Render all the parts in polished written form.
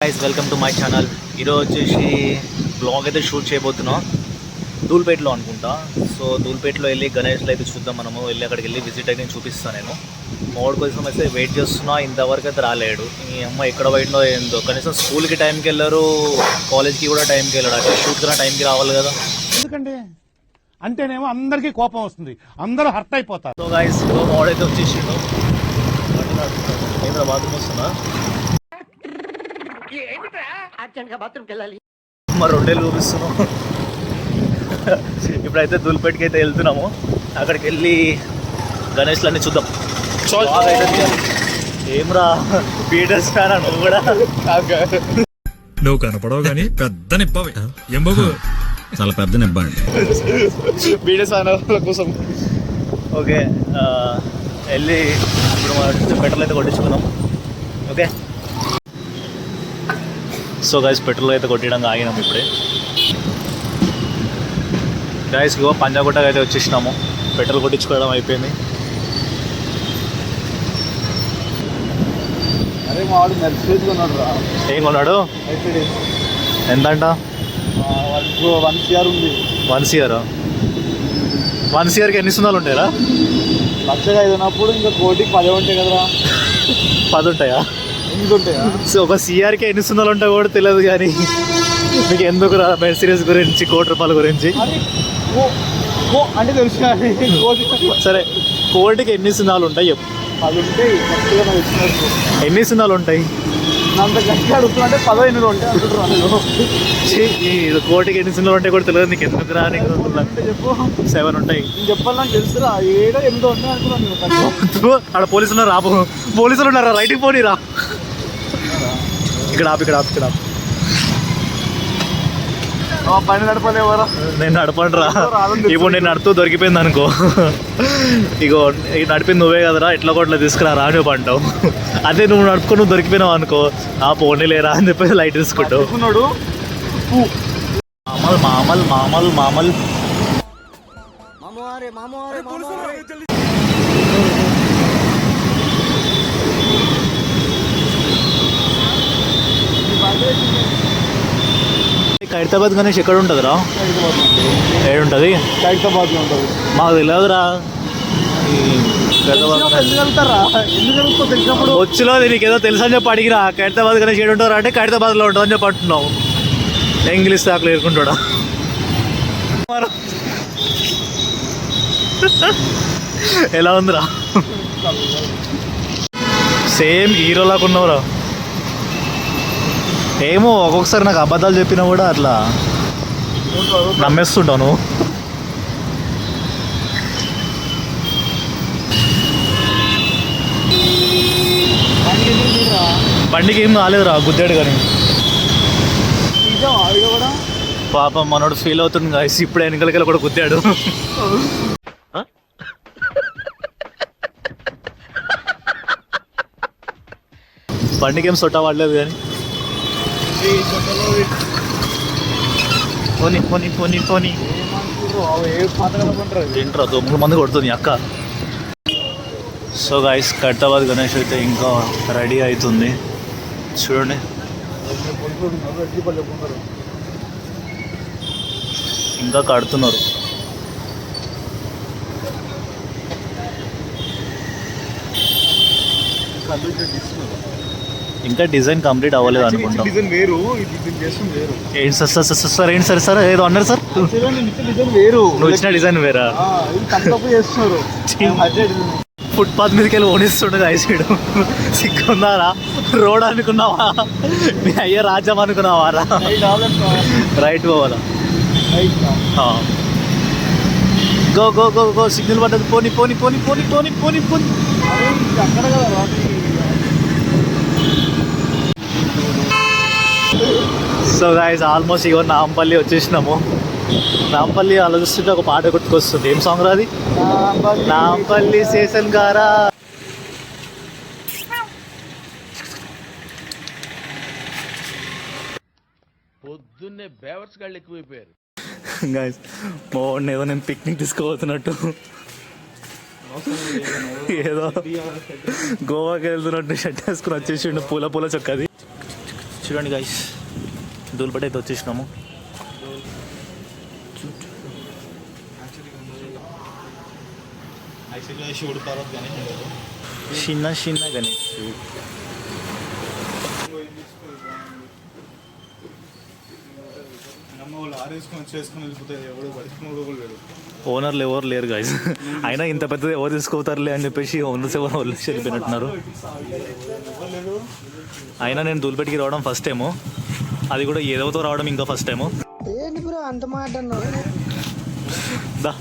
Guys welcome to my channel. ఈరోజు వచ్చేసి blog అయితే షూట్ చేయబోతున్నాం ధూల్పేట్లో అనుకుంటా. సో ధూల్పేట్లో వెళ్ళి గణేష్లో అయితే చూద్దాం. మనము వెళ్ళి అక్కడికి వెళ్ళి విజిట్ అయితే చూపిస్తాను. నేను మోడ్ కోసం అయితే వెయిట్ చేస్తున్నా, ఇంతవరకు అయితే రాలేడు. ఈ అమ్మ ఎక్కడ పోయిందో ఏందో. కనీసం స్కూల్కి టైంకి వెళ్ళారు, కాలేజ్కి కూడా టైంకి వెళ్ళాడు. అక్కడ షూట్ కన్నా టైంకి రావాలి కదా. ఎందుకంటే అంటేనేమో అందరికీ కోపం వస్తుంది, అందరూ హర్ట్ అయిపోతారు. సో గైస్ మోడ్ అయితే వచ్చేసిండు. బాత్రూమ్ వస్తున్నా మరి రెండేళ్ళు చూపిస్తున్నాం. ఇప్పుడైతే ధూల్పేట్కి అయితే వెళ్తున్నాము. అక్కడికి వెళ్ళి గణేష్లన్నీ చూద్దాం. ఏమ్రా పీటర్స్ ఫ్యాన్ నువ్వు కూడా? నువ్వు కనపడవు కానీ పెద్ద నిప్పవి ఏం బాబు, చాలా పెద్ద నిప్ప అండి పీటర్స్ ఫ్యాన్ కోసం. ఓకే వెళ్ళి ఇప్పుడు మన పెట్రోల్ అయితే కొట్టించుకుందాం. ఓకే సో గైస్ పెట్రోల్ అయితే కొట్టడానికి ఆగినాం ఇప్పుడే. గైస్ ఇగో పంజాగుట్టకు అయితే వచ్చేసినాము. పెట్రోల్ కొట్టించుకోవడం అయిపోయింది. అరే మావాడు మెర్సిడీస్ కొన్నాడు రా. ఏం కొన్నాడు? ఎంతంట? 1 CR ఉంది. 1 CR? 1 CRకి ఎన్ని సున్నాలు ఉంటాయరా? లక్షగా 5 ఉన్నప్పుడు ఇంకా కోటికి 10 ఉంటాయి కదరా. 10 ఉంటాయా? ఉంటాయా? సో ఒక CRకి ఎన్ని సున్నాలు ఉంటాయి కూడా తెలియదు. కానీ మీకు ఎందుకు రా మెర్సిడీస్ గురించి, ₹1,00,00,000 గురించి అంటే తెలుసు. సరే కోటికి ఎన్ని సున్నాలు ఉంటాయి చెప్పు. 10 ఉంటాయి. ఎన్ని సున్నాలు ఉంటాయి? అంత గట్టిగా అడుగుతున్నా. 18 ఉంటాయి అనుకుంటున్నాను. ఇది కోటికి ఎన్ని సున్నాలు ఉంటాయి కూడా తెలియదు. నీకు ఎందుకు రా? నీకు చెప్పు. 7 ఉంటాయి. నేను చెప్పాలి, నాకు తెలుసురా. 7 8 ఉంటాయి అనుకున్నాను. అక్కడ పోలీసులు ఉన్నారు. రాబో పోలీసులు ఉన్నారా? రైట్కి పోనీ రా. ఇక్కడ ఆపు, ఇక్కడ ఆపు, ఇక్కడ ఆపు. పని నడపలేవరా? నేను నడపండి రా. ఇప్పుడు నేను నడుతూ దొరికిపోయింది అనుకో, ఇగో నడిపింది నువ్వే కదరా, ఎట్లా కొట్లా తీసుకురా రా అని అంటావు. అదే నువ్వు నడుపుకొని నువ్వు దొరికిపోయినావు అనుకో, ఆ పోనీ లేరా అని చెప్పేసి లైట్ తీసుకుంటావు. మామల్ మామల్ మామల్ ఖైరతాబాద్ గణేష్ ఎక్కడ ఉంటుందిరా? ఏడుంటుంది? ఖైరతాబాద్లో ఉంటుంది. మాకు తెలియదురా. వచ్చిలో నీకు ఏదో తెలుసు అని చెప్పి అడిగిరా. ఖైరతాబాద్ గణేష్ ఏడు ఉంటారా అంటే ఖైరతాబాద్లో ఉంటుందని చెప్పి అంటున్నావు. ఇంగ్లీష్ దాఖలు ఏరుకుంటాడా? ఎలా ఉందిరా? సేమ్ హీరోలాగా ఉన్నావురా. ఏమో ఒక్కొక్కసారి నాకు అబద్ధాలు చెప్పినా కూడా అట్లా నమ్మేస్తుంటాను. బండికి ఏం రాలేదురా, గుద్దాడు కానీ. పాపం మనోడు ఫీల్ అవుతుంది గాయస్. ఇప్పుడు వెనకలకెళ్ళి కూడా గుద్దాడు. బండికి ఏం సొట్ట పడలేదు కానీ. పోనీ పోనీ పోనీ పోనీ ఏంట్రా 9 మంది కొడుతుంది అక్క. సో గాయస్ ఖైరతాబాద్ గణేష్ అయితే ఇంకా రెడీ అవుతుంది. చూడండి ఇంకా కడుతున్నారు. ఇంకా డిజైన్ కంప్లీట్ అవ్వలేదు అనుకుంటాం. ఏంటి సార్ సార్ ఏంటి సార్ సార్ ఏదో అన్నారు సార్? నువ్వు ఇచ్చిన డిజైన్ వేరా? ఫుట్పాత్ మీదకి వెళ్ళి ఓనిస్తుండే ఐసీడు. సిగ్గున్నారా? రోడ్ అనుకున్నావా? మీ అయ్యే రాజ్యం అనుకున్నావా రా? రైట్ పోవాలా? Go go go go. Signal పడ్డది. పోనీ పోనీ పోనీ పోనీ పోనీ పోనీ పోనీ. సో గైస్ ఆల్మోస్ట్ ఇగో నాంపల్లి వచ్చేసినాము. నాంపల్లి ఆలోచిస్తుంటే ఒక పాట గుర్తుకొస్తుంది. ఏం సాంగ్ రాది? నాంపల్లి స్టేషన్ గారా. పొద్దున్నే బేవర్స్ గాళ్ళు ఎక్కువైపోయారు గైస్. బాగుంది ఏదో నేను పిక్నిక్ తీసుకోబోతున్నట్టు. ఏదో గోవాకి వెళ్తున్నట్టు షర్ట్ వేసుకుని వచ్చేసిండు పూల పూల చొక్కది. చూడండి గైస్, దూల్పేట అయితే వచ్చేసినాము. చిన్న చిన్న గణేష్. ఓనర్లు ఎవరు లేరు గైస్. అయినా ఇంత పెద్దది ఎవరు తీసుకోతారులే అని చెప్పేసి ఓనర్స్ ఎవరు వాళ్ళు వెళ్ళిపోయినట్టున్నారు. అయినా నేను దూల్పేటకి రావడం ఫస్ట్ టైము, అది కూడా ఏదోతో రావడం ఇంకా ఫస్ట్ టైము. దా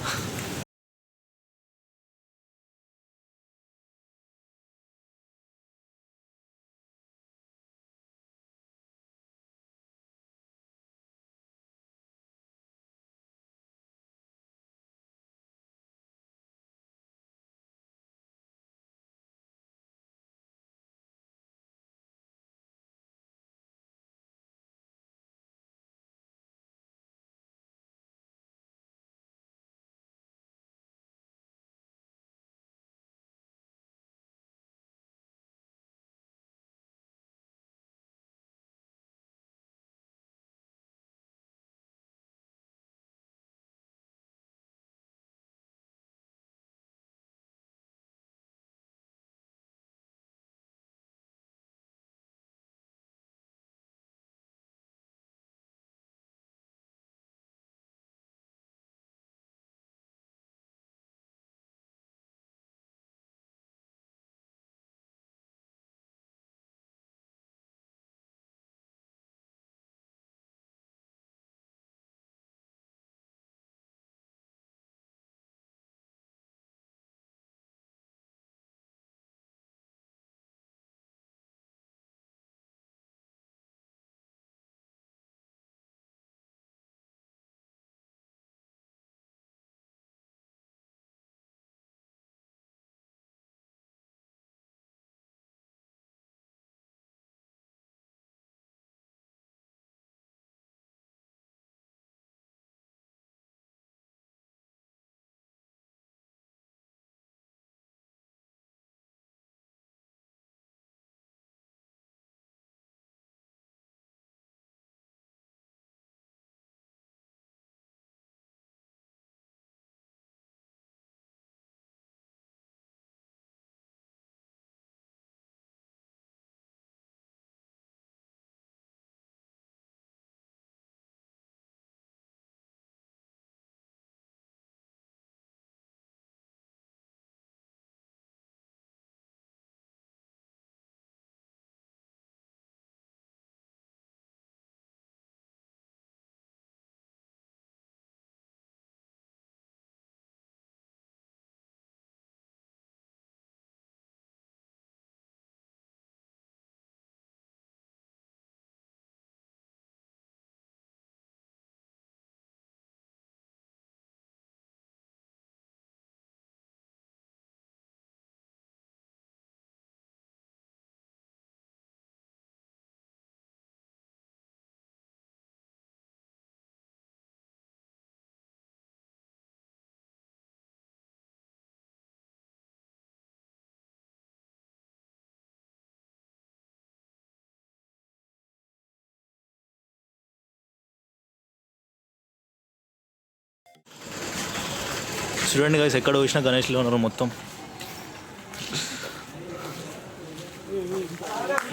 చూడండి గైస్, ఎక్కడ చూసినా గణేష్లో ఉన్నారు మొత్తం.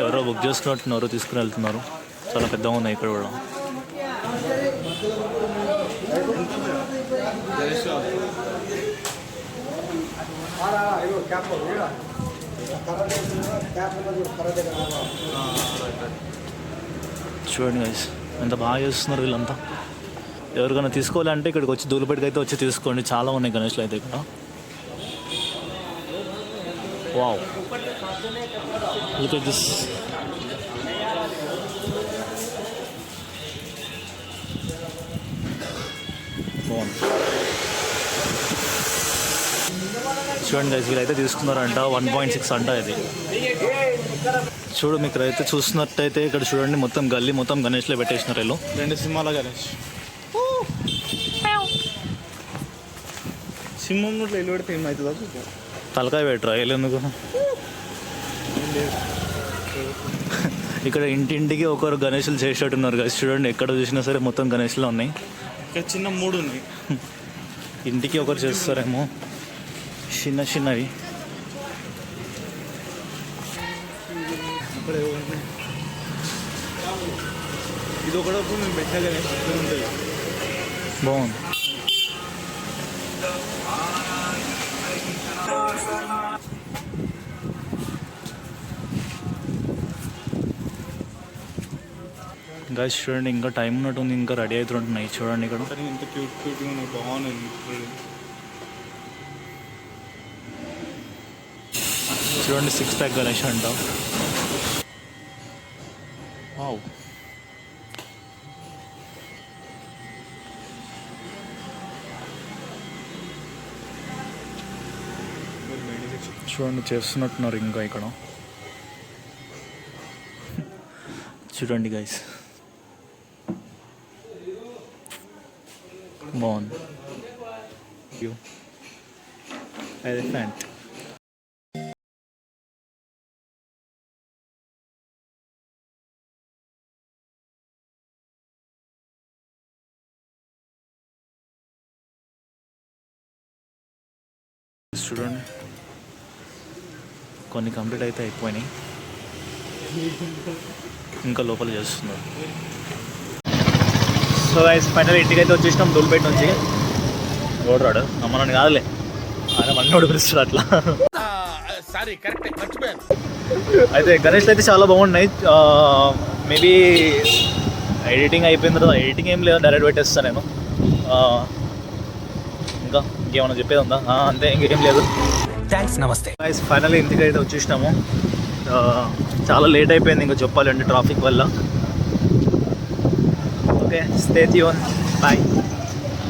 ఎవరో బుక్ చేసుకున్నట్టున్నారు, తీసుకుని వెళ్తున్నారు. చాలా పెద్దగా ఉన్నాయి ఇక్కడ కూడా. చూడండి గైస్, ఎంత బాగా చేస్తున్నారు వీళ్ళంతా. ఎవరికైనా తీసుకోవాలంటే ఇక్కడికి వచ్చి దూల్పేటకి అయితే వచ్చి తీసుకోండి. చాలా ఉన్నాయి గణేష్లు అయితే ఇక్కడ. Wow, look at this. చూడండి గైస్, వీళ్ళైతే తీసుకున్నారంట 1.6 అంట ఇది. చూడు, మీకు అయితే చూస్తున్నట్టయితే ఇక్కడ చూడండి, మొత్తం గల్లీ మొత్తం గణేష్లో పెట్టేసినారు వీళ్ళు. 2 సింహాల గణేష్. సింహం నోట్లో ఎల్లు పెడితే ఏమవుతుందా? తలకాయ పెట్టరా ఎందుకు? ఇక్కడ ఇంటింటికి ఒకరు గణేషులు చేసేటట్టున్నారు కదా, చూడండి ఎక్కడ చూసినా సరే మొత్తం గణేష్లో ఉన్నాయి. ఇక్కడ చిన్న 3 ఉన్నాయి. ఇంటికి ఒకరు చేస్తారేమో చిన్న చిన్నవి. ఇది ఒకటప్పుడు మేము పెట్టగానే ఉంటుంది. బాగుంది. గైస్ చూడండి ఇంకా టైం ఉన్నట్టుంది, ఇంకా రెడీ అవుతుంటున్నాయి చూడండి ఇక్కడ. కానీ ఇంత క్యూట్గా ఉన్నాయి, బాగున్నాయి. చూడండి 6 ప్యాక్ గణేష్ అంట. వావ్. చూడండి చేస్తున్నట్టున్నారు ఇంకా ఇక్కడ. చూడండి గైస్ బాగుంది. ఎలిఫెంట్. చూడండి కొన్ని కంప్లీట్ అయితే అయిపోయినాయి, ఇంకా లోపల చేస్తున్నారు. సో గైస్ ఫైనల్ ఇంటికి అయితే వచ్చేసినాం ధూల్పేట నుంచి. ఓడరాడు అమ్మ నన్ను కాదులే, ఆయన మన్నోడు పిలుస్తాడు అట్లా. సారీ కరెక్ట్ మర్చిపోయాను. అయితే గణేష్లు అయితే చాలా బాగున్నాయి. మేబీ ఎడిటింగ్ అయిపోయిన తర్వాత, ఎడిటింగ్ ఏం లేదు డైరెక్ట్ పెట్టేస్తాను నేను. ఇంకా ఇంకేమైనా చెప్పేది ఉందా? అంతే, ఇంకేం లేదు. థ్యాంక్స్, నమస్తే. గైస్ ఫైనల్ ఇంటికి అయితే వచ్చేసినాము. చాలా లేట్ అయిపోయింది ఇంకా చెప్పాలంటే ట్రాఫిక్ వల్ల. Okay, stay tune, bye.